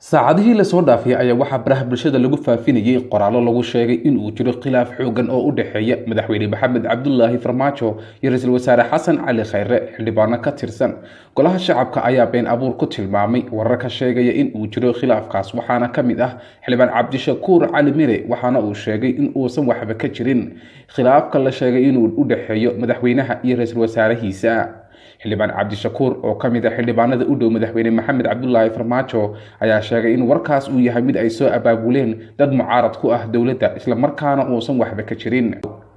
saacadihii la soo dhaafay ayaa waxaa baraha bulshada lagu faafinayay qoraallo lagu sheegay in uu jiro khilaaf xoogan oo u dhexeeya madaxweyne maxamed cabdulaahi farmaajo iyo ra-iisul wasaare xasan cali khayre xildhibaano ka tirsan golaha shacabka ayaa been abuur ku tilmaamay warar ka sheegaya in uu jiro khilaafkaas waxaana ka mid ah xildhibaan cabdishakuur cali mire waxaana uu sheegay in uusan waxba ka jirin khilaafka la sheegay inuu u dhexeeyo madaxweynaha iyo ra-iisul wasaarahiisa xildhibaan cabdishakuur oo ka mid ah xildhibaanada u dhow madaxweyne maxamed cabdulaahi farmaajo ayaa sheegay in warkaas uu yahay mid ay soo abaabuleen dad mucaarad ku ah dowladda islamarkaana uusan waxba ka jirin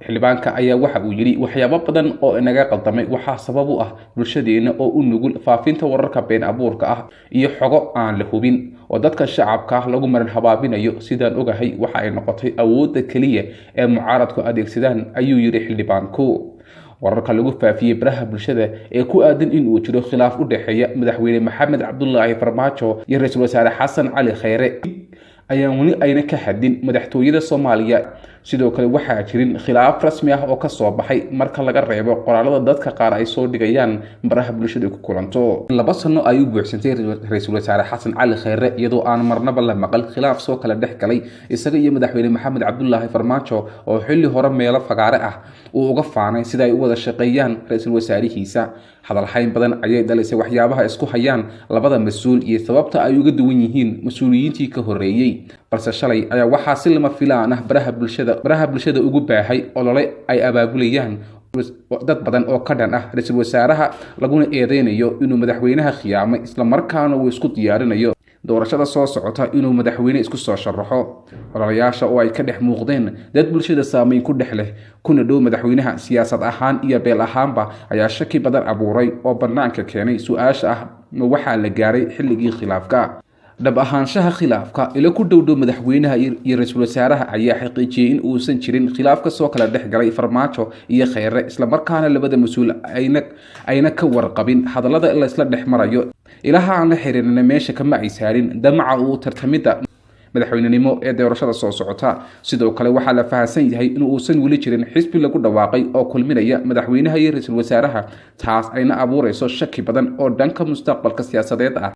xildhibaanka ayaa waxa uu yidhi waxyaabo badan oo inaga qaldamay waxaa sabab u ah bulshadeena oo u nugul faafinta wararka been abuurka ah iyo xogo aan la hubin oo dadka shacabka lagu marin habaabinayo sidaan ogahay waxa ay noqotay awoodda keliya ee mucaaradku adeegsadaan ayuu yidhi xildhibaanku wararka lagu faafiyey baraha bulshada ee ku aadan in uu jiro khilaaf u dhexeeya madaxweyne maxamed cabdulaahi farmaajo iyo ra-iisul wasaare xasan cali khayre ayaan weli ayna ka hadin madaxtooyada Soomaaliya sidoo kale waxaa jirin khilaaf rasmi ah oo ka soo baxay marka laga reebo qoraalada dadka qaar ay soo dhigayaan baraha bulshada ku kulanto 2 sano ayuu buuxsantay ra-iisul wasaare xasan cali khayre iyadoo aan marnaba la maqal khilaaf soo kala dhex galay isaga iyo madaxweyne maxamed cabdulaahi farmaajo oo xilli hore meelo fagaare ah uu uga faanay sida ay u wada shaqeeyaan ra-iisul wasaarihiisa hadal hayn badan ayay dhalisay waxyaabaha isku hayaan labada mas'uul iyo sababta ay uga duwan yihiin mas'uuliyiintii ka horeeyay balse shalay ayaa waxaa si lama filaan ah baraha bulshada ugu baahay olole ay abaabulayaan dad badan oo ka dhan ah ra-iisul wasaaraha laguna eedeynayo inuu madaxweynaha khiyaamay isla markaana uu isku diyaarinayo doorashada soo socota inuu madaxweyne isku soo sharaxo ololayaasha oo ay ka dhex muuqdeen dad bulshada saameyn ku dhex leh kuna dhow madaxweynaha siyaasad ahaan iyo beel ahaanba ayaa shaki badan abuuray oo bannaanka keenay su-aasha ah waxaa la gaaray xilligii khilaafka dhab ahaanshaha khilaafka ila ku dhowdhow madaxweynaha iyo ra-iisul wasaaraha ayaa xaqiijiyay in uusan jirin khilaaf ka soo kala dhex galay farmaajo iyo khayre isla markaana labada mas'uul ayna ka warqabin hadallada la isla dhex marayo ilaha aan la xiriirina meesha kama ay saarin damaca uu tartamida madaxweynenimo ee doorashada soo socota sidoo kale waxaa la fahansan yahay in uusan weli jirin xisbi lagu dhawaaqay oo kulminaya madaxweynaha iyo ra-iisul wasaaraha taas ayna abuurayso shaki badan oo dhanka mustaqbalka siyaasadeed ah